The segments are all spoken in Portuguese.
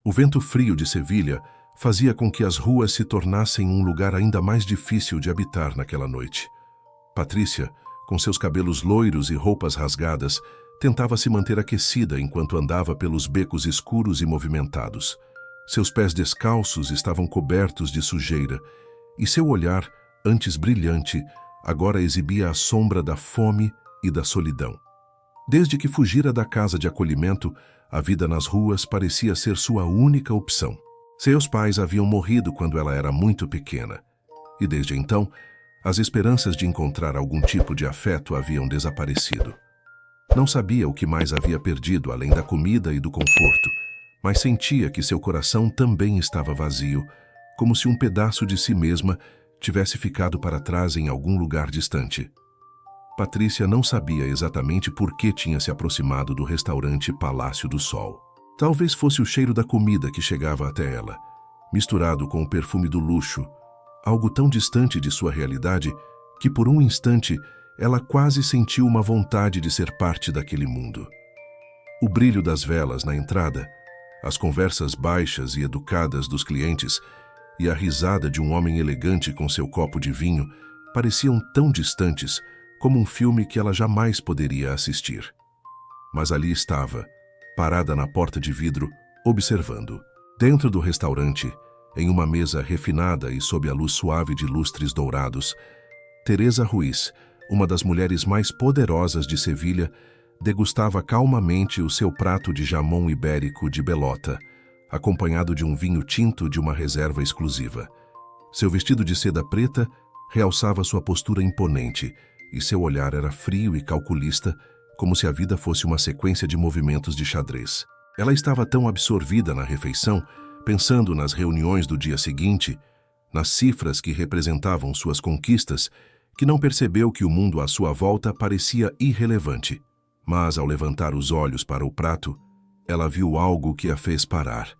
O vento frio de Sevilha fazia com que as ruas se tornassem um lugar ainda mais difícil de habitar naquela noite. Patrícia, com seus cabelos loiros e roupas rasgadas, tentava se manter aquecida enquanto andava pelos becos escuros e movimentados. Seus pés descalços estavam cobertos de sujeira, e seu olhar, antes brilhante, agora exibia a sombra da fome e da solidão. Desde que fugira da casa de acolhimento, a vida nas ruas parecia ser sua única opção. Seus pais haviam morrido quando ela era muito pequena, e desde então, as esperanças de encontrar algum tipo de afeto haviam desaparecido. Não sabia o que mais havia perdido além da comida e do conforto, mas sentia que seu coração também estava vazio, como se um pedaço de si mesma tivesse ficado para trás em algum lugar distante. Patrícia não sabia exatamente por que tinha se aproximado do restaurante Palácio do Sol. Talvez fosse o cheiro da comida que chegava até ela, misturado com o perfume do luxo, algo tão distante de sua realidade que por um instante ela quase sentiu uma vontade de ser parte daquele mundo. O brilho das velas na entrada, as conversas baixas e educadas dos clientes e a risada de um homem elegante com seu copo de vinho pareciam tão distantes como um filme que ela jamais poderia assistir. Mas ali estava, parada na porta de vidro, observando. Dentro do restaurante, em uma mesa refinada e sob a luz suave de lustres dourados, Teresa Ruiz, uma das mulheres mais poderosas de Sevilha, degustava calmamente o seu prato de jamón ibérico de belota, acompanhado de um vinho tinto de uma reserva exclusiva. Seu vestido de seda preta realçava sua postura imponente, e seu olhar era frio e calculista, como se a vida fosse uma sequência de movimentos de xadrez. Ela estava tão absorvida na refeição, pensando nas reuniões do dia seguinte, nas cifras que representavam suas conquistas, que não percebeu que o mundo à sua volta parecia irrelevante. Mas, ao levantar os olhos para o prato, ela viu algo que a fez parar.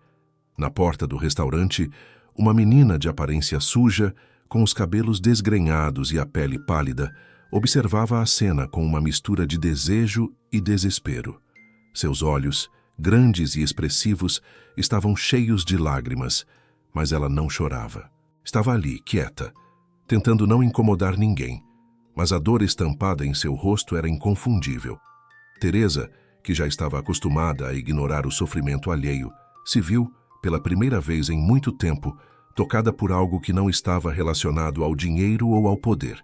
Na porta do restaurante, uma menina de aparência suja, com os cabelos desgrenhados e a pele pálida, observava a cena com uma mistura de desejo e desespero. Seus olhos, grandes e expressivos, estavam cheios de lágrimas, mas ela não chorava. Estava ali, quieta, tentando não incomodar ninguém, mas a dor estampada em seu rosto era inconfundível. Teresa, que já estava acostumada a ignorar o sofrimento alheio, se viu, pela primeira vez em muito tempo, tocada por algo que não estava relacionado ao dinheiro ou ao poder.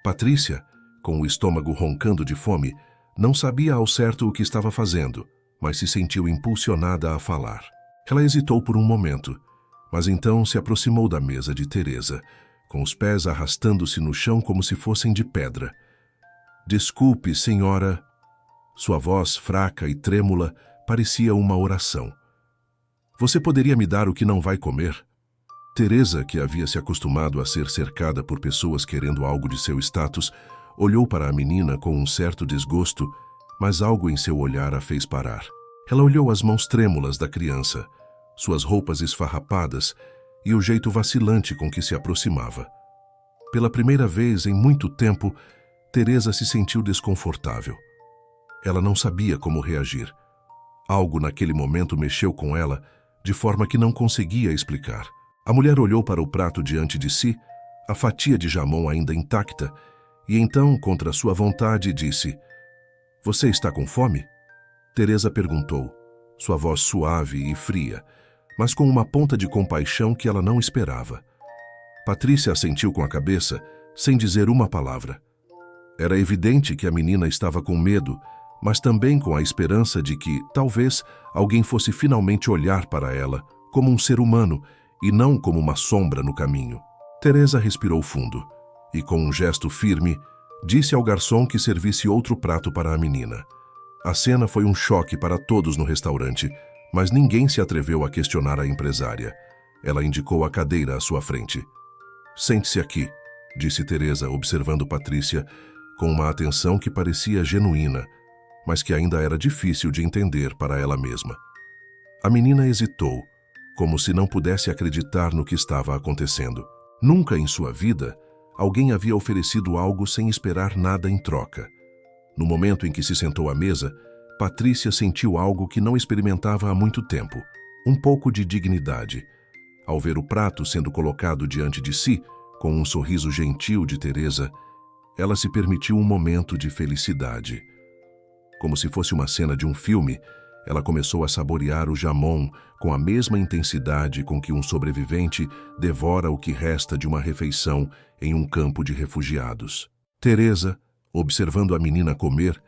Patrícia, com o estômago roncando de fome, não sabia ao certo o que estava fazendo, mas se sentiu impulsionada a falar. Ela hesitou por um momento, mas então se aproximou da mesa de Teresa, com os pés arrastando-se no chão como se fossem de pedra. "Desculpe, senhora." Sua voz, fraca e trêmula, parecia uma oração. "Você poderia me dar o que não vai comer?" Teresa, que havia se acostumado a ser cercada por pessoas querendo algo de seu status, olhou para a menina com um certo desgosto, mas algo em seu olhar a fez parar. Ela olhou as mãos trêmulas da criança, suas roupas esfarrapadas e o jeito vacilante com que se aproximava. Pela primeira vez em muito tempo, Teresa se sentiu desconfortável. Ela não sabia como reagir. Algo naquele momento mexeu com ela, de forma que não conseguia explicar. A mulher olhou para o prato diante de si, a fatia de jamón ainda intacta, e então, contra sua vontade, disse: "Você está com fome?" Teresa perguntou, sua voz suave e fria, mas com uma ponta de compaixão que ela não esperava. Patrícia assentiu com a cabeça, sem dizer uma palavra. Era evidente que a menina estava com medo, mas também com a esperança de que, talvez, alguém fosse finalmente olhar para ela como um ser humano e não como uma sombra no caminho. Teresa respirou fundo e, com um gesto firme, disse ao garçom que servisse outro prato para a menina. A cena foi um choque para todos no restaurante, mas ninguém se atreveu a questionar a empresária. Ela indicou a cadeira à sua frente. "Sente-se aqui", disse Teresa, observando Patrícia com uma atenção que parecia genuína, mas que ainda era difícil de entender para ela mesma. A menina hesitou, como se não pudesse acreditar no que estava acontecendo. Nunca em sua vida, alguém havia oferecido algo sem esperar nada em troca. No momento em que se sentou à mesa, Patrícia sentiu algo que não experimentava há muito tempo: um pouco de dignidade. Ao ver o prato sendo colocado diante de si, com um sorriso gentil de Teresa, ela se permitiu um momento de felicidade. Como se fosse uma cena de um filme, ela começou a saborear o jamón com a mesma intensidade com que um sobrevivente devora o que resta de uma refeição em um campo de refugiados. Teresa, observando a menina comer,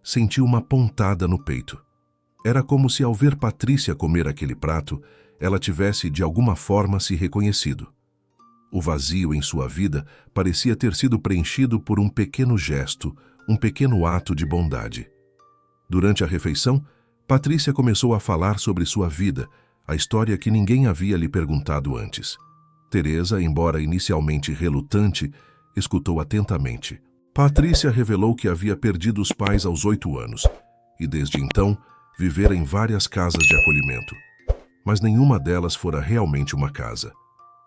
sentiu uma pontada no peito. Era como se, ao ver Patrícia comer aquele prato, ela tivesse de alguma forma se reconhecido. O vazio em sua vida parecia ter sido preenchido por um pequeno gesto, um pequeno ato de bondade. Durante a refeição, Patrícia começou a falar sobre sua vida, a história que ninguém havia lhe perguntado antes. Teresa, embora inicialmente relutante, escutou atentamente. Patrícia revelou que havia perdido os pais aos 8 anos e, desde então, vivera em várias casas de acolhimento. Mas nenhuma delas fora realmente uma casa.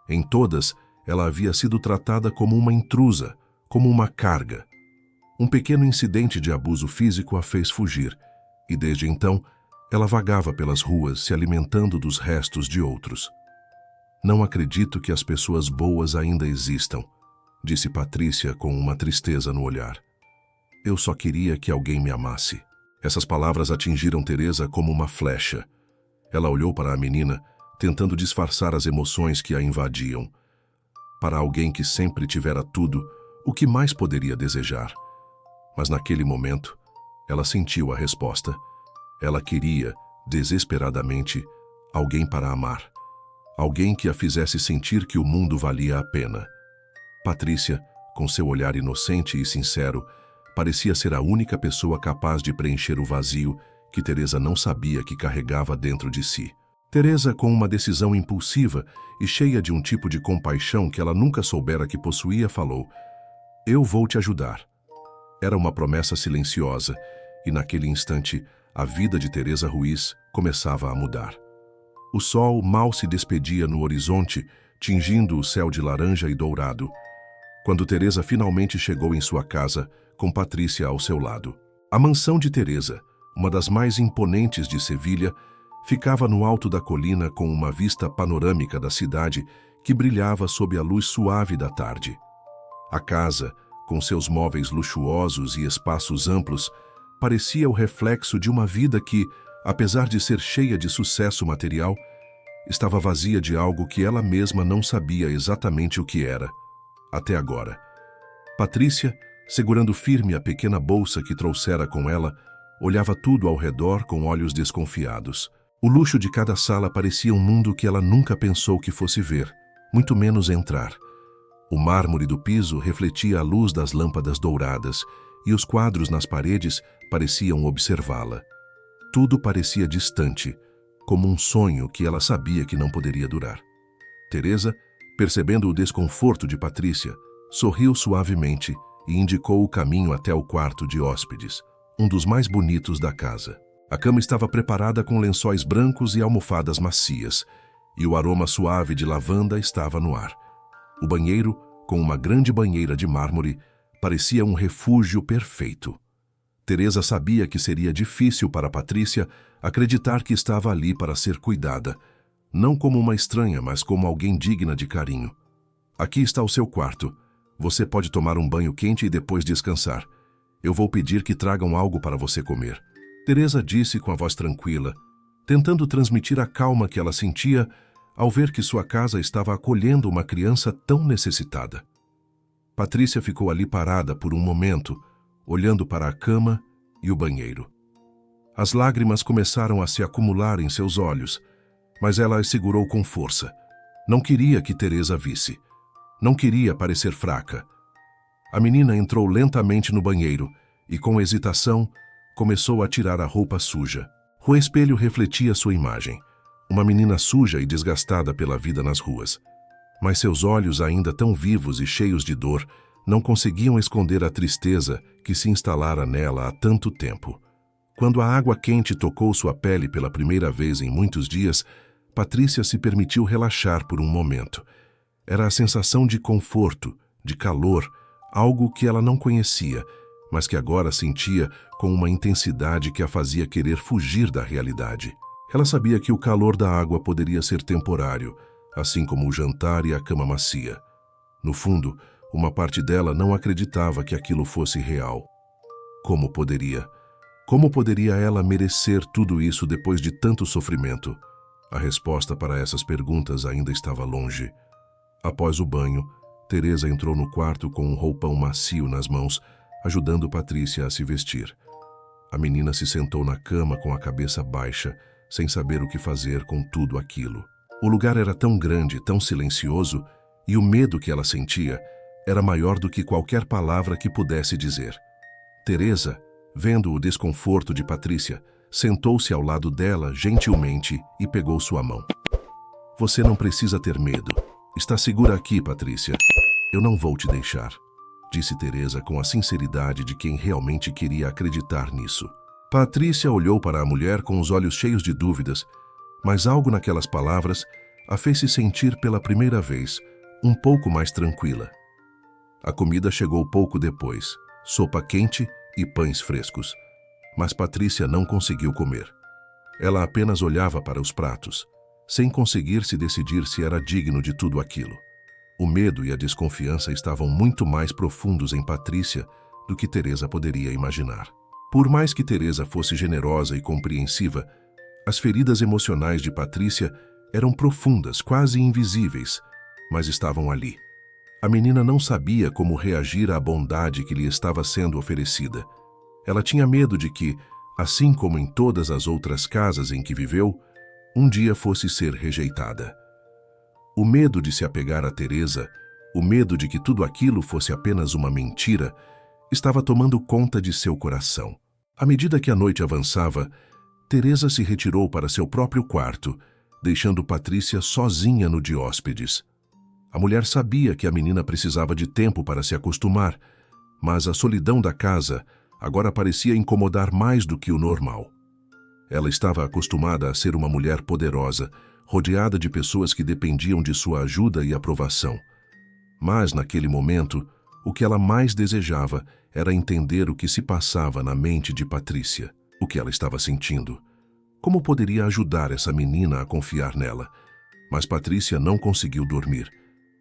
Em todas, ela havia sido tratada como uma intrusa, como uma carga. Um pequeno incidente de abuso físico a fez fugir, e desde então, ela vagava pelas ruas se alimentando dos restos de outros. Não acredito que as pessoas boas ainda existam, disse Patrícia com uma tristeza no olhar. Eu só queria que alguém me amasse. Essas palavras atingiram Teresa como uma flecha. Ela olhou para a menina, tentando disfarçar as emoções que a invadiam. Para alguém que sempre tivera tudo, o que mais poderia desejar? Mas naquele momento, ela sentiu a resposta. Ela queria, desesperadamente, alguém para amar. Alguém que a fizesse sentir que o mundo valia a pena. Patrícia, com seu olhar inocente e sincero, parecia ser a única pessoa capaz de preencher o vazio que Teresa não sabia que carregava dentro de si. Teresa, com uma decisão impulsiva e cheia de um tipo de compaixão que ela nunca soubera que possuía, falou: "Eu vou te ajudar." Era uma promessa silenciosa, e naquele instante, a vida de Teresa Ruiz começava a mudar. O sol mal se despedia no horizonte, tingindo o céu de laranja e dourado, quando Teresa finalmente chegou em sua casa, com Patrícia ao seu lado. A mansão de Teresa, uma das mais imponentes de Sevilha, ficava no alto da colina com uma vista panorâmica da cidade que brilhava sob a luz suave da tarde. A casa, com seus móveis luxuosos e espaços amplos, parecia o reflexo de uma vida que, apesar de ser cheia de sucesso material, estava vazia de algo que ela mesma não sabia exatamente o que era, até agora. Patrícia, segurando firme a pequena bolsa que trouxera com ela, olhava tudo ao redor com olhos desconfiados. O luxo de cada sala parecia um mundo que ela nunca pensou que fosse ver, muito menos entrar. O mármore do piso refletia a luz das lâmpadas douradas e os quadros nas paredes pareciam observá-la. Tudo parecia distante, como um sonho que ela sabia que não poderia durar. Teresa, percebendo o desconforto de Patrícia, sorriu suavemente e indicou o caminho até o quarto de hóspedes, um dos mais bonitos da casa. A cama estava preparada com lençóis brancos e almofadas macias, e o aroma suave de lavanda estava no ar. O banheiro, com uma grande banheira de mármore, parecia um refúgio perfeito. Teresa sabia que seria difícil para Patrícia acreditar que estava ali para ser cuidada, não como uma estranha, mas como alguém digna de carinho. Aqui está o seu quarto. Você pode tomar um banho quente e depois descansar. Eu vou pedir que tragam algo para você comer. Teresa disse com a voz tranquila, tentando transmitir a calma que ela sentia ao ver que sua casa estava acolhendo uma criança tão necessitada. Patrícia ficou ali parada por um momento, olhando para a cama e o banheiro. As lágrimas começaram a se acumular em seus olhos, mas ela as segurou com força. Não queria que Teresa visse. Não queria parecer fraca. A menina entrou lentamente no banheiro e, com hesitação, começou a tirar a roupa suja. O espelho refletia sua imagem, uma menina suja e desgastada pela vida nas ruas. Mas seus olhos, ainda tão vivos e cheios de dor, não conseguiam esconder a tristeza que se instalara nela há tanto tempo. Quando a água quente tocou sua pele pela primeira vez em muitos dias, Patrícia se permitiu relaxar por um momento. Era a sensação de conforto, de calor, algo que ela não conhecia, mas que agora sentia com uma intensidade que a fazia querer fugir da realidade. Ela sabia que o calor da água poderia ser temporário, assim como o jantar e a cama macia. No fundo, uma parte dela não acreditava que aquilo fosse real. Como poderia? Como poderia ela merecer tudo isso depois de tanto sofrimento? A resposta para essas perguntas ainda estava longe. Após o banho, Teresa entrou no quarto com um roupão macio nas mãos, ajudando Patrícia a se vestir. A menina se sentou na cama com a cabeça baixa, sem saber o que fazer com tudo aquilo. O lugar era tão grande, tão silencioso, e o medo que ela sentia era maior do que qualquer palavra que pudesse dizer. Teresa, vendo o desconforto de Patrícia, sentou-se ao lado dela gentilmente e pegou sua mão. Você não precisa ter medo. Está segura aqui, Patrícia. Eu não vou te deixar, disse Teresa com a sinceridade de quem realmente queria acreditar nisso. Patrícia olhou para a mulher com os olhos cheios de dúvidas, mas algo naquelas palavras a fez se sentir pela primeira vez um pouco mais tranquila. A comida chegou pouco depois, sopa quente e pães frescos, mas Patrícia não conseguiu comer. Ela apenas olhava para os pratos, sem conseguir se decidir se era digno de tudo aquilo. O medo e a desconfiança estavam muito mais profundos em Patrícia do que Teresa poderia imaginar. Por mais que Teresa fosse generosa e compreensiva, as feridas emocionais de Patrícia eram profundas, quase invisíveis, mas estavam ali. A menina não sabia como reagir à bondade que lhe estava sendo oferecida. Ela tinha medo de que, assim como em todas as outras casas em que viveu, um dia fosse ser rejeitada. O medo de se apegar a Teresa, o medo de que tudo aquilo fosse apenas uma mentira, estava tomando conta de seu coração. À medida que a noite avançava, Teresa se retirou para seu próprio quarto, deixando Patrícia sozinha no de hóspedes. A mulher sabia que a menina precisava de tempo para se acostumar, mas a solidão da casa agora parecia incomodar mais do que o normal. Ela estava acostumada a ser uma mulher poderosa, rodeada de pessoas que dependiam de sua ajuda e aprovação. Mas, naquele momento, o que ela mais desejava era entender o que se passava na mente de Patrícia, o que ela estava sentindo. Como poderia ajudar essa menina a confiar nela? Mas Patrícia não conseguiu dormir.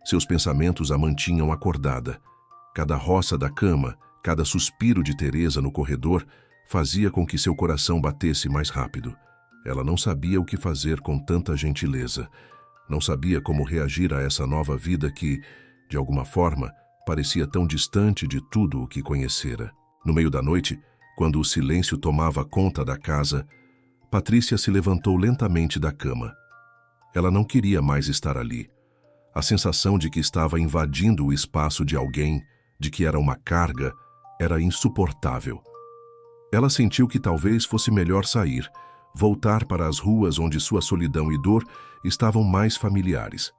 Seus pensamentos a mantinham acordada. Cada roça da cama, cada suspiro de Teresa no corredor fazia com que seu coração batesse mais rápido. Ela não sabia o que fazer com tanta gentileza. Não sabia como reagir a essa nova vida que, de alguma forma, parecia tão distante de tudo o que conhecera. No meio da noite, quando o silêncio tomava conta da casa, Patrícia se levantou lentamente da cama. Ela não queria mais estar ali. A sensação de que estava invadindo o espaço de alguém, de que era uma carga, era insuportável. Ela sentiu que talvez fosse melhor sair, voltar para as ruas onde sua solidão e dor estavam mais familiares.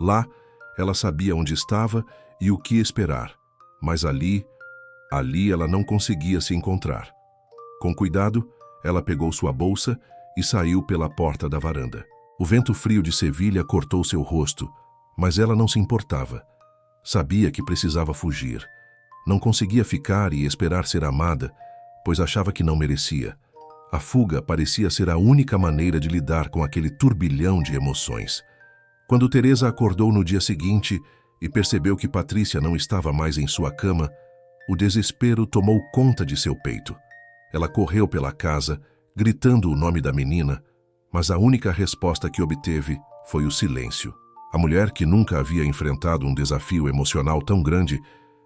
Lá, ela sabia onde estava e o que esperar, mas ali ela não conseguia se encontrar. Com cuidado, ela pegou sua bolsa e saiu pela porta da varanda. O vento frio de Sevilha cortou seu rosto, mas ela não se importava. Sabia que precisava fugir. Não conseguia ficar e esperar ser amada, pois achava que não merecia. A fuga parecia ser a única maneira de lidar com aquele turbilhão de emoções. Quando Teresa acordou no dia seguinte e percebeu que Patrícia não estava mais em sua cama, o desespero tomou conta de seu peito. Ela correu pela casa, gritando o nome da menina, mas a única resposta que obteve foi o silêncio. A mulher, que nunca havia enfrentado um desafio emocional tão grande,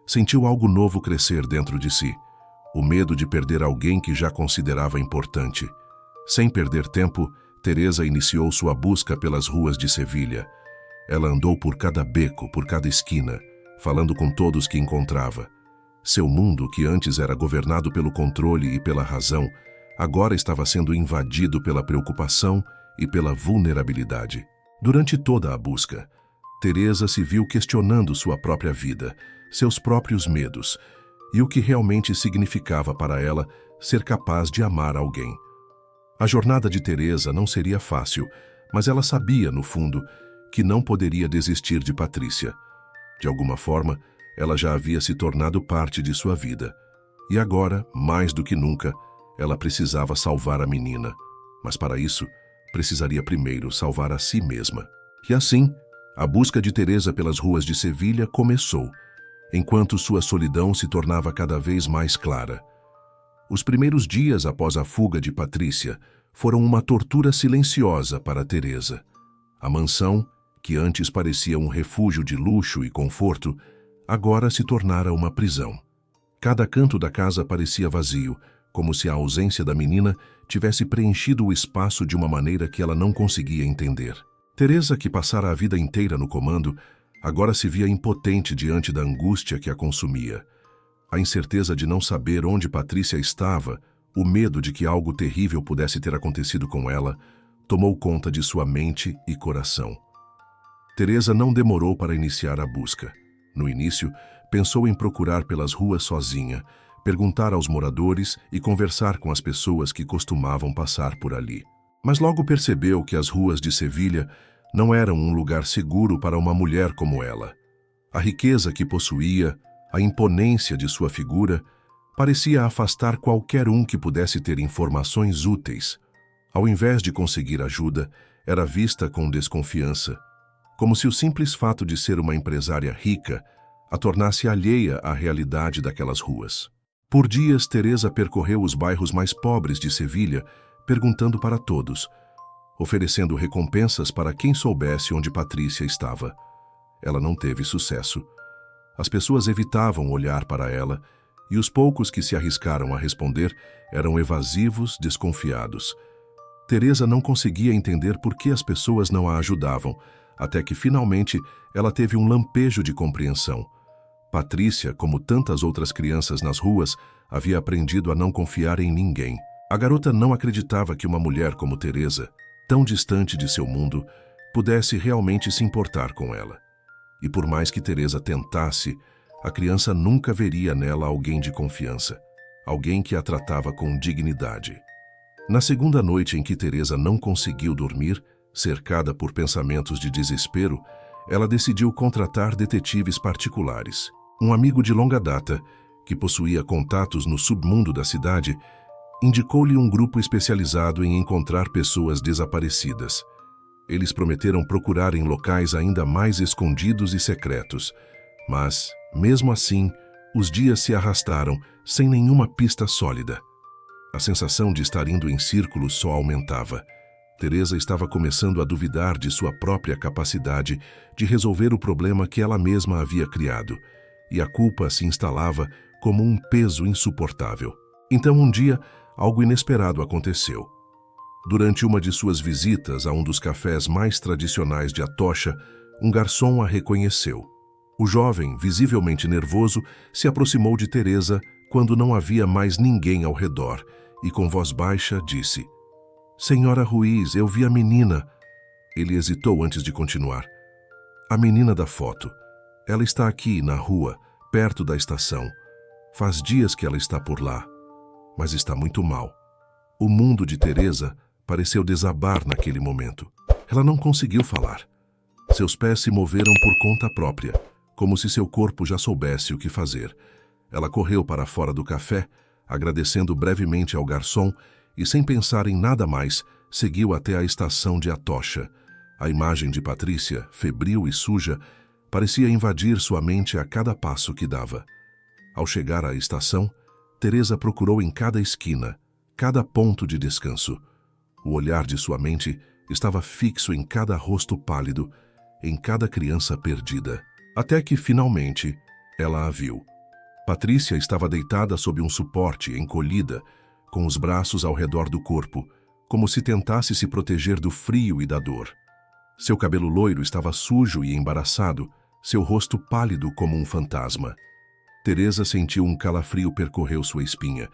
sentiu algo novo crescer dentro de si. O medo de perder alguém que já considerava importante. Sem perder tempo, Teresa iniciou sua busca pelas ruas de Sevilha. Ela andou por cada beco, por cada esquina, falando com todos que encontrava. Seu mundo, que antes era governado pelo controle e pela razão, agora estava sendo invadido pela preocupação e pela vulnerabilidade. Durante toda a busca, Teresa se viu questionando sua própria vida, seus próprios medos, e o que realmente significava para ela ser capaz de amar alguém. A jornada de Teresa não seria fácil, mas ela sabia, no fundo, que não poderia desistir de Patrícia. De alguma forma, ela já havia se tornado parte de sua vida. E agora, mais do que nunca, ela precisava salvar a menina. Mas para isso, precisaria primeiro salvar a si mesma. E assim, a busca de Teresa pelas ruas de Sevilha começou, enquanto sua solidão se tornava cada vez mais clara. Os primeiros dias após a fuga de Patrícia foram uma tortura silenciosa para Teresa. A mansão, que antes parecia um refúgio de luxo e conforto, agora se tornara uma prisão. Cada canto da casa parecia vazio, como se a ausência da menina tivesse preenchido o espaço de uma maneira que ela não conseguia entender. Teresa, que passara a vida inteira no comando, agora se via impotente diante da angústia que a consumia. A incerteza de não saber onde Patrícia estava, o medo de que algo terrível pudesse ter acontecido com ela, tomou conta de sua mente e coração. Teresa não demorou para iniciar a busca. No início, pensou em procurar pelas ruas sozinha, perguntar aos moradores e conversar com as pessoas que costumavam passar por ali. Mas logo percebeu que as ruas de Sevilha não eram um lugar seguro para uma mulher como ela. A riqueza que possuía, a imponência de sua figura, parecia afastar qualquer um que pudesse ter informações úteis. Ao invés de conseguir ajuda, era vista com desconfiança, como se o simples fato de ser uma empresária rica a tornasse alheia à realidade daquelas ruas. Por dias, Teresa percorreu os bairros mais pobres de Sevilha, perguntando para todos, oferecendo recompensas para quem soubesse onde Patrícia estava. Ela não teve sucesso. As pessoas evitavam olhar para ela, e os poucos que se arriscaram a responder eram evasivos, desconfiados. Teresa não conseguia entender por que as pessoas não a ajudavam, até que finalmente ela teve um lampejo de compreensão. Patrícia, como tantas outras crianças nas ruas, havia aprendido a não confiar em ninguém. A garota não acreditava que uma mulher como Teresa, tão distante de seu mundo, pudesse realmente se importar com ela. E por mais que Teresa tentasse, a criança nunca veria nela alguém de confiança, alguém que a tratava com dignidade. Na segunda noite em que Teresa não conseguiu dormir, cercada por pensamentos de desespero, ela decidiu contratar detetives particulares. Um amigo de longa data, que possuía contatos no submundo da cidade, indicou-lhe um grupo especializado em encontrar pessoas desaparecidas. Eles prometeram procurar em locais ainda mais escondidos e secretos, mas, mesmo assim, os dias se arrastaram sem nenhuma pista sólida. A sensação de estar indo em círculos só aumentava. Teresa estava começando a duvidar de sua própria capacidade de resolver o problema que ela mesma havia criado, e a culpa se instalava como um peso insuportável. Então, um dia, algo inesperado aconteceu. Durante uma de suas visitas a um dos cafés mais tradicionais de Atocha, um garçom a reconheceu. O jovem, visivelmente nervoso, se aproximou de Teresa quando não havia mais ninguém ao redor e, com voz baixa, disse: "Senhora Ruiz, eu vi a menina." Ele hesitou antes de continuar. "A menina da foto. Ela está aqui, na rua, perto da estação. Faz dias que ela está por lá, mas está muito mal." O mundo de Teresa pareceu desabar naquele momento. Ela não conseguiu falar. Seus pés se moveram por conta própria, como se seu corpo já soubesse o que fazer. Ela correu para fora do café, agradecendo brevemente ao garçom e, sem pensar em nada mais, seguiu até a estação de Atocha. A imagem de Patrícia, febril e suja, parecia invadir sua mente a cada passo que dava. Ao chegar à estação, Teresa procurou em cada esquina, cada ponto de descanso. O olhar de sua mente estava fixo em cada rosto pálido, em cada criança perdida. Até que, finalmente, ela a viu. Patrícia estava deitada sob um suporte, encolhida, com os braços ao redor do corpo, como se tentasse se proteger do frio e da dor. Seu cabelo loiro estava sujo e embaraçado, seu rosto pálido como um fantasma. Teresa sentiu um calafrio percorrer sua espinha,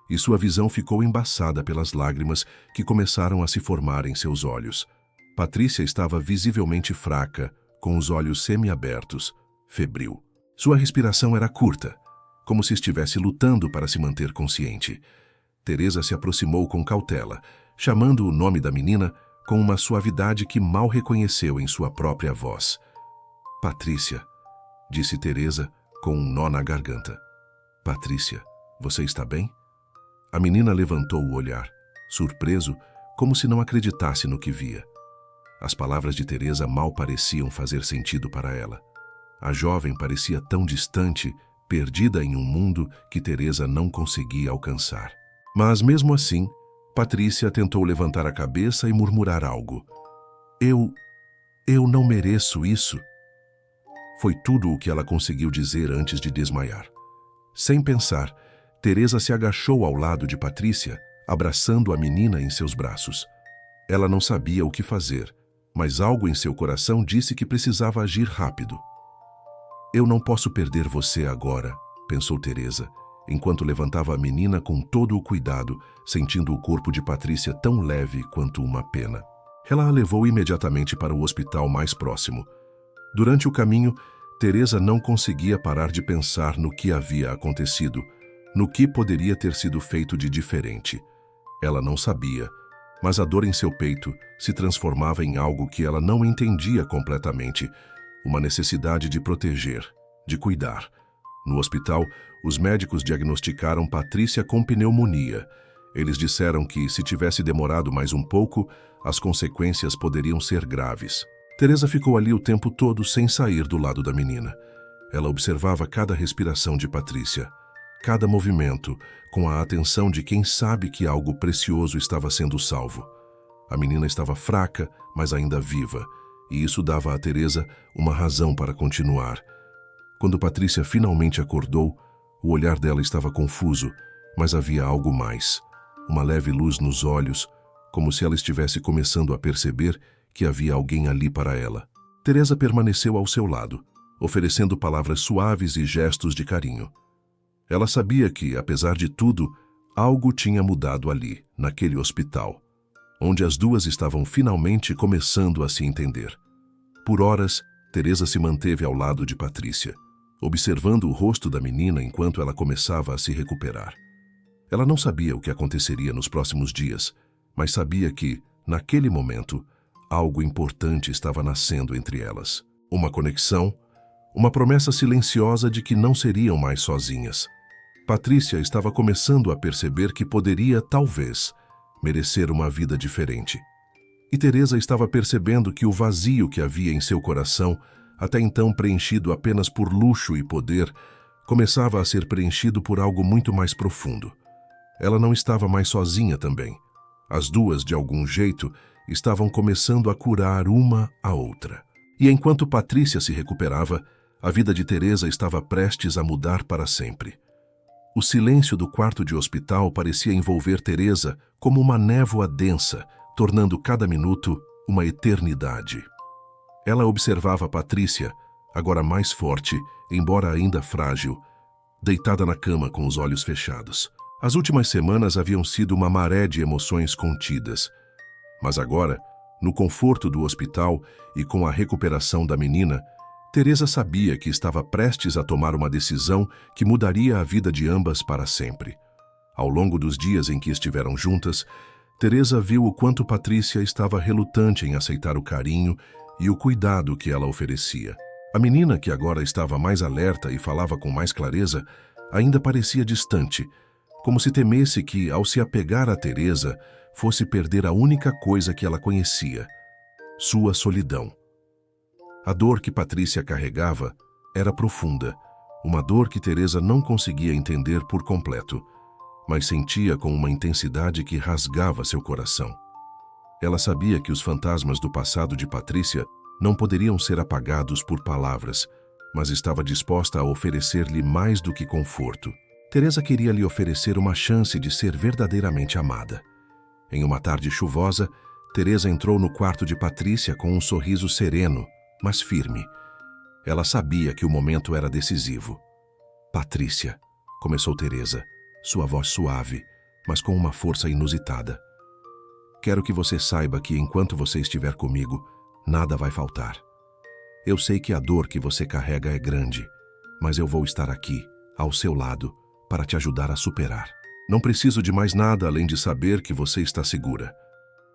e sua visão ficou embaçada pelas lágrimas que começaram a se formar em seus olhos. Patrícia estava visivelmente fraca, com os olhos semiabertos, febril. Sua respiração era curta, como se estivesse lutando para se manter consciente. Teresa se aproximou com cautela, chamando o nome da menina com uma suavidade que mal reconheceu em sua própria voz. "Patrícia", disse Teresa com um nó na garganta. "Patrícia, você está bem?" A menina levantou o olhar, surpreso, como se não acreditasse no que via. As palavras de Teresa mal pareciam fazer sentido para ela. A jovem parecia tão distante, perdida em um mundo que Teresa não conseguia alcançar. Mas mesmo assim, Patrícia tentou levantar a cabeça e murmurar algo. Eu não mereço isso. Foi tudo o que ela conseguiu dizer antes de desmaiar. Sem pensar, Teresa se agachou ao lado de Patrícia, abraçando a menina em seus braços. Ela não sabia o que fazer, mas algo em seu coração disse que precisava agir rápido. Eu não posso perder você agora, pensou Teresa, enquanto levantava a menina com todo o cuidado, sentindo o corpo de Patrícia tão leve quanto uma pena. Ela a levou imediatamente para o hospital mais próximo. Durante o caminho, Teresa não conseguia parar de pensar no que havia acontecido, no que poderia ter sido feito de diferente. Ela não sabia, mas a dor em seu peito se transformava em algo que ela não entendia completamente, uma necessidade de proteger, de cuidar. No hospital, os médicos diagnosticaram Patrícia com pneumonia. Eles disseram que, se tivesse demorado mais um pouco, as consequências poderiam ser graves. Teresa ficou ali o tempo todo sem sair do lado da menina. Ela observava cada respiração de Patrícia, cada movimento, com a atenção de quem sabe que algo precioso estava sendo salvo. A menina estava fraca, mas ainda viva, e isso dava a Teresa uma razão para continuar. Quando Patrícia finalmente acordou, o olhar dela estava confuso, mas havia algo mais. Uma leve luz nos olhos, como se ela estivesse começando a perceber que havia alguém ali para ela. Teresa permaneceu ao seu lado, oferecendo palavras suaves e gestos de carinho. Ela sabia que, apesar de tudo, algo tinha mudado ali, naquele hospital, onde as duas estavam finalmente começando a se entender. Por horas, Teresa se manteve ao lado de Patrícia, observando o rosto da menina enquanto ela começava a se recuperar. Ela não sabia o que aconteceria nos próximos dias, mas sabia que, naquele momento, algo importante estava nascendo entre elas. Uma conexão, uma promessa silenciosa de que não seriam mais sozinhas. Patrícia estava começando a perceber que poderia, talvez, merecer uma vida diferente. E Teresa estava percebendo que o vazio que havia em seu coração, até então preenchido apenas por luxo e poder, começava a ser preenchido por algo muito mais profundo. Ela não estava mais sozinha também. As duas, de algum jeito, estavam começando a curar uma a outra. E enquanto Patrícia se recuperava, a vida de Teresa estava prestes a mudar para sempre. O silêncio do quarto de hospital parecia envolver Teresa como uma névoa densa, tornando cada minuto uma eternidade. Ela observava Patrícia, agora mais forte, embora ainda frágil, deitada na cama com os olhos fechados. As últimas semanas haviam sido uma maré de emoções contidas. Mas agora, no conforto do hospital e com a recuperação da menina, Teresa sabia que estava prestes a tomar uma decisão que mudaria a vida de ambas para sempre. Ao longo dos dias em que estiveram juntas, Teresa viu o quanto Patrícia estava relutante em aceitar o carinho e o cuidado que ela oferecia. A menina, que agora estava mais alerta e falava com mais clareza, ainda parecia distante, como se temesse que, ao se apegar a Teresa, fosse perder a única coisa que ela conhecia, sua solidão. A dor que Patrícia carregava era profunda, uma dor que Teresa não conseguia entender por completo, mas sentia com uma intensidade que rasgava seu coração. Ela sabia que os fantasmas do passado de Patrícia não poderiam ser apagados por palavras, mas estava disposta a oferecer-lhe mais do que conforto. Teresa queria lhe oferecer uma chance de ser verdadeiramente amada. Em uma tarde chuvosa, Teresa entrou no quarto de Patrícia com um sorriso sereno, mas firme. Ela sabia que o momento era decisivo. "Patrícia", começou Teresa, sua voz suave, mas com uma força inusitada. "Quero que você saiba que enquanto você estiver comigo, nada vai faltar. Eu sei que a dor que você carrega é grande, mas eu vou estar aqui, ao seu lado, para te ajudar a superar. Não preciso de mais nada além de saber que você está segura.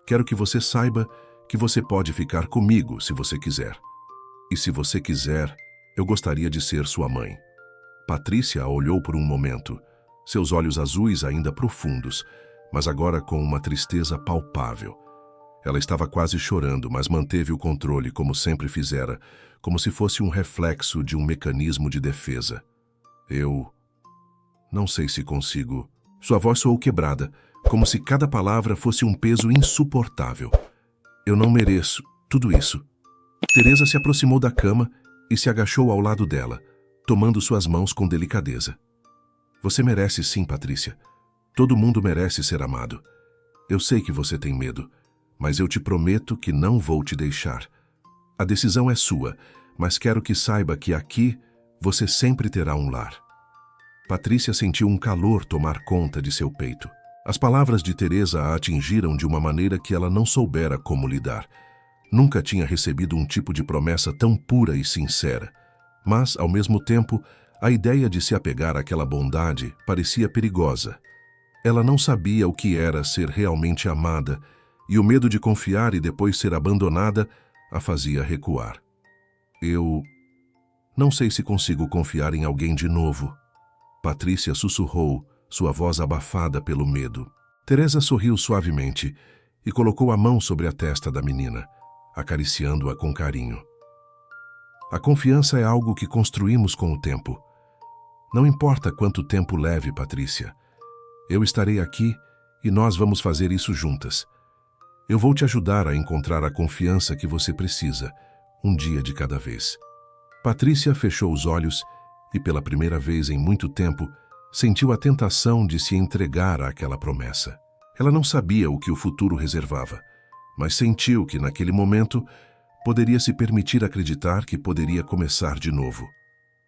Quero que você saiba que você pode ficar comigo se você quiser. E se você quiser, eu gostaria de ser sua mãe." Patrícia a olhou por um momento, seus olhos azuis ainda profundos, mas agora com uma tristeza palpável. Ela estava quase chorando, mas manteve o controle como sempre fizera, como se fosse um reflexo de um mecanismo de defesa. Eu não sei se consigo. Sua voz soou quebrada, como se cada palavra fosse um peso insuportável. Eu não mereço tudo isso. Teresa se aproximou da cama e se agachou ao lado dela, tomando suas mãos com delicadeza. Você merece sim, Patrícia. Todo mundo merece ser amado. Eu sei que você tem medo, mas eu te prometo que não vou te deixar. A decisão é sua, mas quero que saiba que aqui você sempre terá um lar. Patrícia sentiu um calor tomar conta de seu peito. As palavras de Teresa a atingiram de uma maneira que ela não soubera como lidar. Nunca tinha recebido um tipo de promessa tão pura e sincera. Mas, ao mesmo tempo, a ideia de se apegar àquela bondade parecia perigosa. Ela não sabia o que era ser realmente amada, e o medo de confiar e depois ser abandonada a fazia recuar. Eu não sei se consigo confiar em alguém de novo. Patrícia sussurrou, sua voz abafada pelo medo. Teresa sorriu suavemente e colocou a mão sobre a testa da menina, acariciando-a com carinho. A confiança é algo que construímos com o tempo. Não importa quanto tempo leve, Patrícia. Eu estarei aqui e nós vamos fazer isso juntas. Eu vou te ajudar a encontrar a confiança que você precisa, um dia de cada vez. Patrícia fechou os olhos e, pela primeira vez em muito tempo, sentiu a tentação de se entregar àquela promessa. Ela não sabia o que o futuro reservava, mas sentiu que, naquele momento, poderia se permitir acreditar que poderia começar de novo.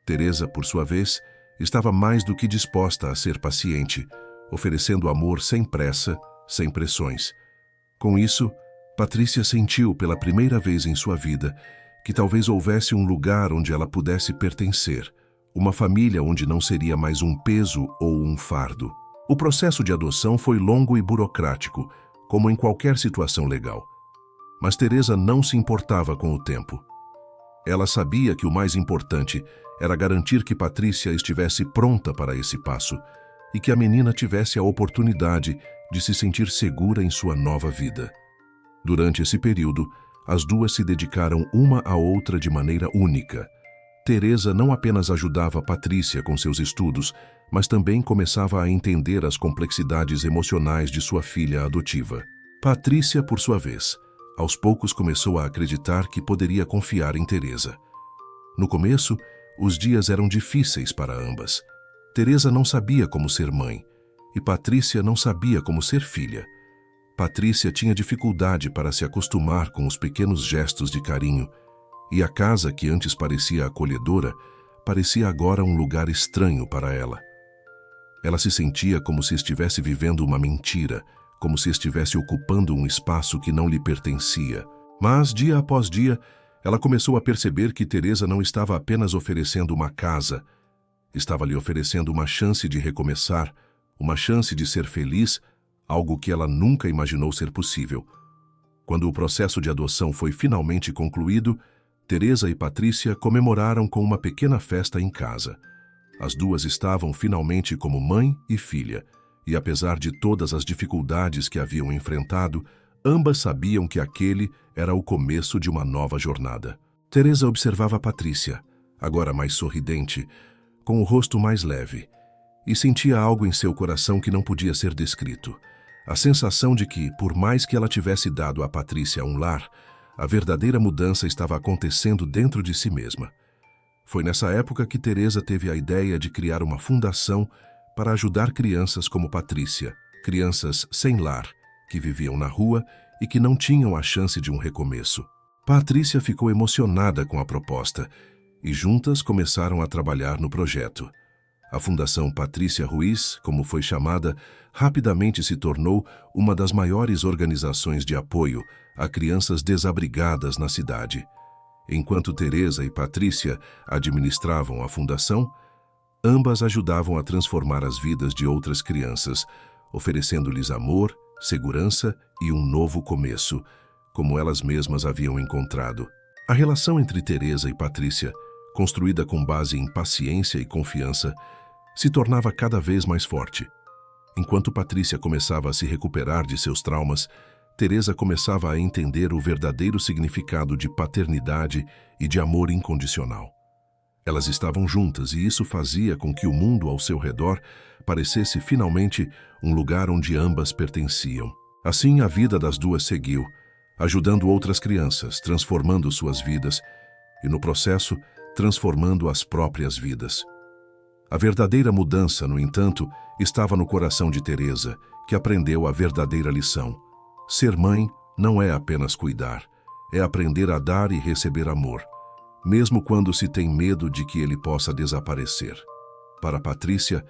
Teresa, por sua vez, estava mais do que disposta a ser paciente, oferecendo amor sem pressa, sem pressões. Com isso, Patrícia sentiu pela primeira vez em sua vida que talvez houvesse um lugar onde ela pudesse pertencer, uma família onde não seria mais um peso ou um fardo. O processo de adoção foi longo e burocrático, como em qualquer situação legal. Mas Teresa não se importava com o tempo. Ela sabia que o mais importante era garantir que Patrícia estivesse pronta para esse passo e que a menina tivesse a oportunidade de se sentir segura em sua nova vida. Durante esse período, as duas se dedicaram uma à outra de maneira única. Teresa não apenas ajudava Patrícia com seus estudos, mas também começava a entender as complexidades emocionais de sua filha adotiva. Patrícia, por sua vez, aos poucos começou a acreditar que poderia confiar em Teresa. No começo, os dias eram difíceis para ambas. Teresa não sabia como ser mãe, e Patrícia não sabia como ser filha. Patrícia tinha dificuldade para se acostumar com os pequenos gestos de carinho, e a casa que antes parecia acolhedora, parecia agora um lugar estranho para ela. Ela se sentia como se estivesse vivendo uma mentira, como se estivesse ocupando um espaço que não lhe pertencia. Mas, dia após dia, ela começou a perceber que Teresa não estava apenas oferecendo uma casa, estava lhe oferecendo uma chance de recomeçar, uma chance de ser feliz, algo que ela nunca imaginou ser possível. Quando o processo de adoção foi finalmente concluído, Teresa e Patrícia comemoraram com uma pequena festa em casa. As duas estavam finalmente como mãe e filha, e apesar de todas as dificuldades que haviam enfrentado, ambas sabiam que aquele era o começo de uma nova jornada. Teresa observava Patrícia, agora mais sorridente, com o rosto mais leve, e sentia algo em seu coração que não podia ser descrito. A sensação de que, por mais que ela tivesse dado a Patrícia um lar, a verdadeira mudança estava acontecendo dentro de si mesma. Foi nessa época que Teresa teve a ideia de criar uma fundação para ajudar crianças como Patrícia, crianças sem lar, que viviam na rua e que não tinham a chance de um recomeço. Patrícia ficou emocionada com a proposta e juntas começaram a trabalhar no projeto. A Fundação Patrícia Ruiz, como foi chamada, rapidamente se tornou uma das maiores organizações de apoio a crianças desabrigadas na cidade. Enquanto Teresa e Patrícia administravam a fundação, ambas ajudavam a transformar as vidas de outras crianças, oferecendo-lhes amor, segurança e um novo começo, como elas mesmas haviam encontrado. A relação entre Teresa e Patrícia, construída com base em paciência e confiança, se tornava cada vez mais forte. Enquanto Patrícia começava a se recuperar de seus traumas, Teresa começava a entender o verdadeiro significado de paternidade e de amor incondicional. Elas estavam juntas e isso fazia com que o mundo ao seu redor parecesse finalmente um lugar onde ambas pertenciam. Assim, a vida das duas seguiu, ajudando outras crianças, transformando suas vidas e, no processo, transformando as próprias vidas. A verdadeira mudança, no entanto, estava no coração de Teresa, que aprendeu a verdadeira lição. Ser mãe não é apenas cuidar, é aprender a dar e receber amor, mesmo quando se tem medo de que ele possa desaparecer. Para Patrícia,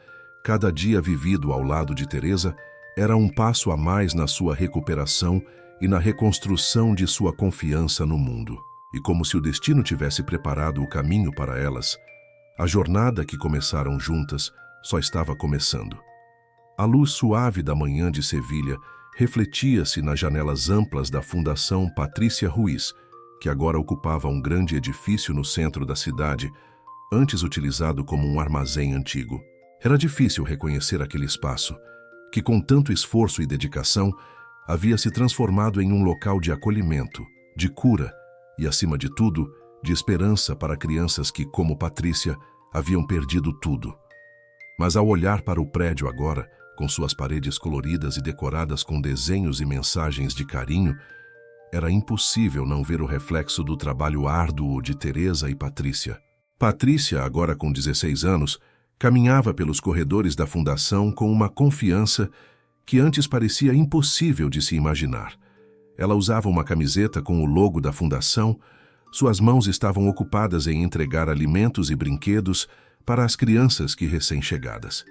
cada dia vivido ao lado de Teresa era um passo a mais na sua recuperação e na reconstrução de sua confiança no mundo. E como se o destino tivesse preparado o caminho para elas, a jornada que começaram juntas só estava começando. A luz suave da manhã de Sevilha refletia-se nas janelas amplas da Fundação Patrícia Ruiz, que agora ocupava um grande edifício no centro da cidade, antes utilizado como um armazém antigo. Era difícil reconhecer aquele espaço, que com tanto esforço e dedicação havia se transformado em um local de acolhimento, de cura e, acima de tudo, de esperança para crianças que, como Patrícia, haviam perdido tudo. Mas ao olhar para o prédio agora, com suas paredes coloridas e decoradas com desenhos e mensagens de carinho, era impossível não ver o reflexo do trabalho árduo de Teresa e Patrícia. Patrícia, agora com 16 anos, caminhava pelos corredores da fundação com uma confiança que antes parecia impossível de se imaginar. Ela usava uma camiseta com o logo da fundação, suas mãos estavam ocupadas em entregar alimentos e brinquedos para as crianças que recém-chegadas.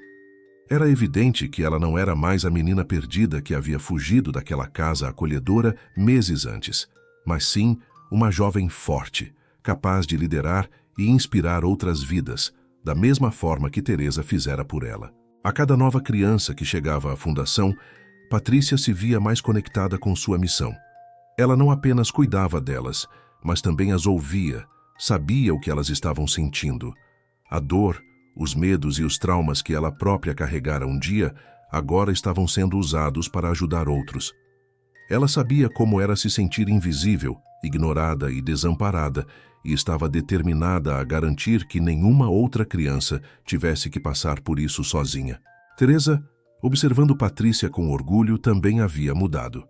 Era evidente que ela não era mais a menina perdida que havia fugido daquela casa acolhedora meses antes, mas sim uma jovem forte, capaz de liderar e inspirar outras vidas, da mesma forma que Teresa fizera por ela. A cada nova criança que chegava à fundação, Patrícia se via mais conectada com sua missão. Ela não apenas cuidava delas, mas também as ouvia, sabia o que elas estavam sentindo. A dor, os medos e os traumas que ela própria carregara um dia, agora estavam sendo usados para ajudar outros. Ela sabia como era se sentir invisível, ignorada e desamparada, e estava determinada a garantir que nenhuma outra criança tivesse que passar por isso sozinha. Teresa, observando Patrícia com orgulho, também havia mudado.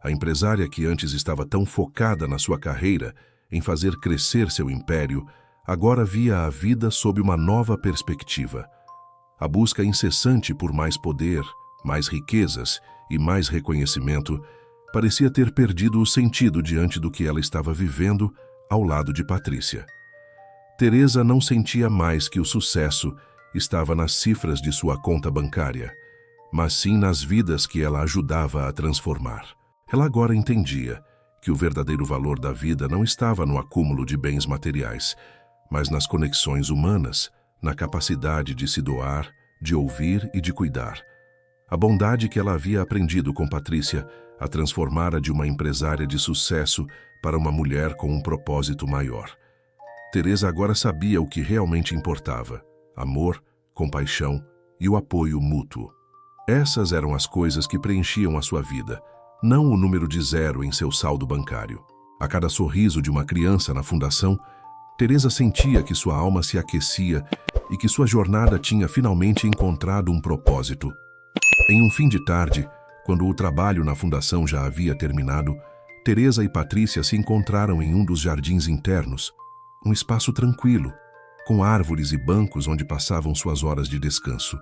A empresária que antes estava tão focada na sua carreira, em fazer crescer seu império, agora via a vida sob uma nova perspectiva. A busca incessante por mais poder, mais riquezas e mais reconhecimento parecia ter perdido o sentido diante do que ela estava vivendo ao lado de Patrícia. Teresa não sentia mais que o sucesso estava nas cifras de sua conta bancária, mas sim nas vidas que ela ajudava a transformar. Ela agora entendia que o verdadeiro valor da vida não estava no acúmulo de bens materiais, mas nas conexões humanas, na capacidade de se doar, de ouvir e de cuidar. A bondade que ela havia aprendido com Patrícia a transformara de uma empresária de sucesso para uma mulher com um propósito maior. Teresa agora sabia o que realmente importava: amor, compaixão e o apoio mútuo. Essas eram as coisas que preenchiam a sua vida, não o número de zero em seu saldo bancário. A cada sorriso de uma criança na fundação, Teresa sentia que sua alma se aquecia e que sua jornada tinha finalmente encontrado um propósito. Em um fim de tarde, quando o trabalho na fundação já havia terminado, Teresa e Patrícia se encontraram em um dos jardins internos, um espaço tranquilo, com árvores e bancos onde passavam suas horas de descanso.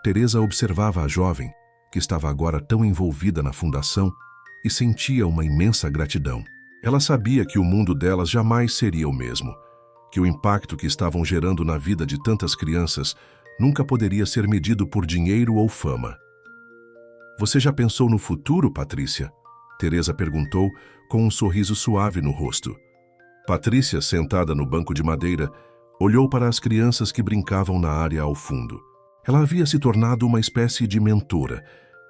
Teresa observava a jovem, que estava agora tão envolvida na fundação, e sentia uma imensa gratidão. Ela sabia que o mundo delas jamais seria o mesmo, que o impacto que estavam gerando na vida de tantas crianças nunca poderia ser medido por dinheiro ou fama. "Você já pensou no futuro, Patrícia?" Teresa perguntou com um sorriso suave no rosto. Patrícia, sentada no banco de madeira, olhou para as crianças que brincavam na área ao fundo. Ela havia se tornado uma espécie de mentora,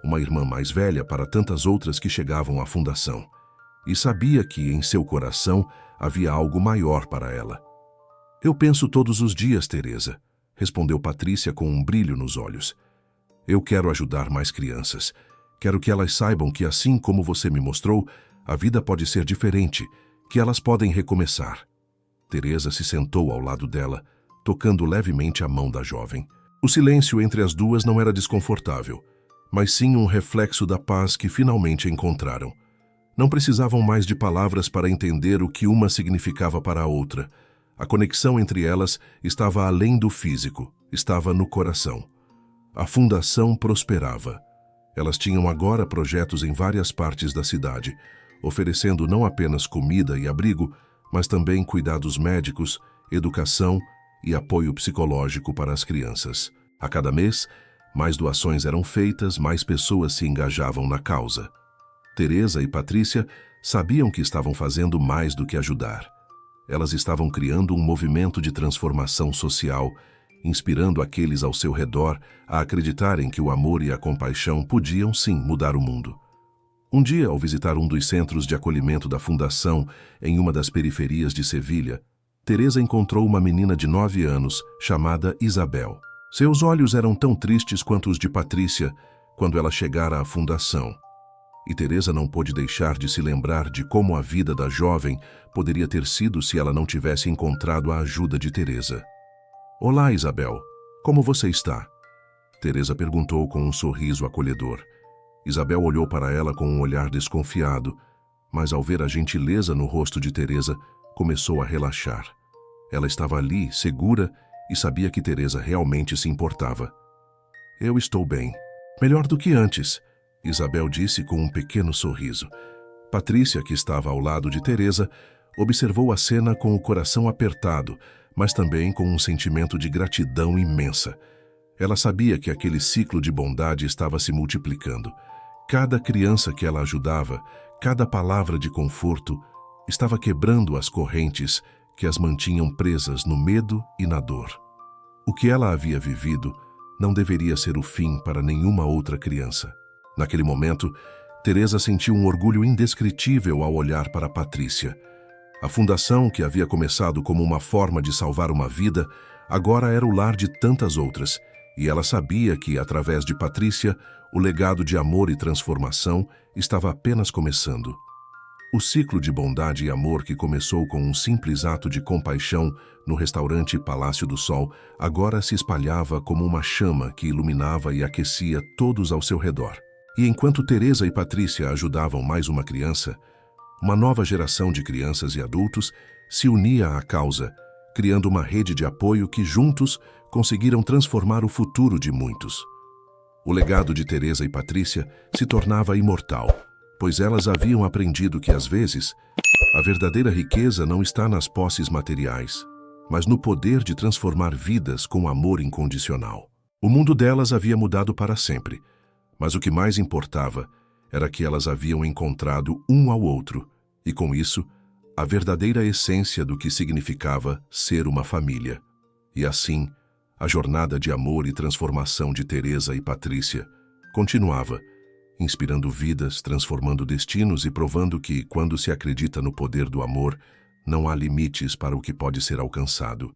uma irmã mais velha para tantas outras que chegavam à fundação, e sabia que em seu coração havia algo maior para ela. "Eu penso todos os dias, Teresa", respondeu Patrícia com um brilho nos olhos. Eu quero ajudar mais crianças. Quero que elas saibam que, assim como você me mostrou, a vida pode ser diferente, que elas podem recomeçar. Teresa se sentou ao lado dela, tocando levemente a mão da jovem. O silêncio entre as duas não era desconfortável, mas sim um reflexo da paz que finalmente encontraram. Não precisavam mais de palavras para entender o que uma significava para a outra. A conexão entre elas estava além do físico, estava no coração. A fundação prosperava. Elas tinham agora projetos em várias partes da cidade, oferecendo não apenas comida e abrigo, mas também cuidados médicos, educação e apoio psicológico para as crianças. A cada mês, mais doações eram feitas, mais pessoas se engajavam na causa. Teresa e Patrícia sabiam que estavam fazendo mais do que ajudar. Elas estavam criando um movimento de transformação social, inspirando aqueles ao seu redor a acreditarem que o amor e a compaixão podiam sim mudar o mundo. Um dia, ao visitar um dos centros de acolhimento da Fundação em uma das periferias de Sevilha, Teresa encontrou uma menina de 9 anos chamada Isabel. Seus olhos eram tão tristes quanto os de Patrícia quando ela chegara à Fundação. E Teresa não pôde deixar de se lembrar de como a vida da jovem poderia ter sido se ela não tivesse encontrado a ajuda de Teresa. "Olá, Isabel. Como você está?" Teresa perguntou com um sorriso acolhedor. Isabel olhou para ela com um olhar desconfiado, mas ao ver a gentileza no rosto de Teresa, começou a relaxar. Ela estava ali, segura, e sabia que Teresa realmente se importava. "Eu estou bem. Melhor do que antes", Isabel disse com um pequeno sorriso. Patrícia, que estava ao lado de Teresa, observou a cena com o coração apertado, mas também com um sentimento de gratidão imensa. Ela sabia que aquele ciclo de bondade estava se multiplicando. Cada criança que ela ajudava, cada palavra de conforto, estava quebrando as correntes que as mantinham presas no medo e na dor. O que ela havia vivido não deveria ser o fim para nenhuma outra criança. Naquele momento, Teresa sentiu um orgulho indescritível ao olhar para Patrícia. A fundação, que havia começado como uma forma de salvar uma vida, agora era o lar de tantas outras, e ela sabia que, através de Patrícia, o legado de amor e transformação estava apenas começando. O ciclo de bondade e amor que começou com um simples ato de compaixão no restaurante Palácio do Sol, agora se espalhava como uma chama que iluminava e aquecia todos ao seu redor. E enquanto Teresa e Patrícia ajudavam mais uma criança, uma nova geração de crianças e adultos se unia à causa, criando uma rede de apoio que juntos conseguiram transformar o futuro de muitos. O legado de Teresa e Patrícia se tornava imortal, pois elas haviam aprendido que, às vezes, a verdadeira riqueza não está nas posses materiais, mas no poder de transformar vidas com amor incondicional. O mundo delas havia mudado para sempre, mas o que mais importava era que elas haviam encontrado um ao outro, e com isso, a verdadeira essência do que significava ser uma família. E assim, a jornada de amor e transformação de Teresa e Patrícia continuava, inspirando vidas, transformando destinos e provando que, quando se acredita no poder do amor, não há limites para o que pode ser alcançado.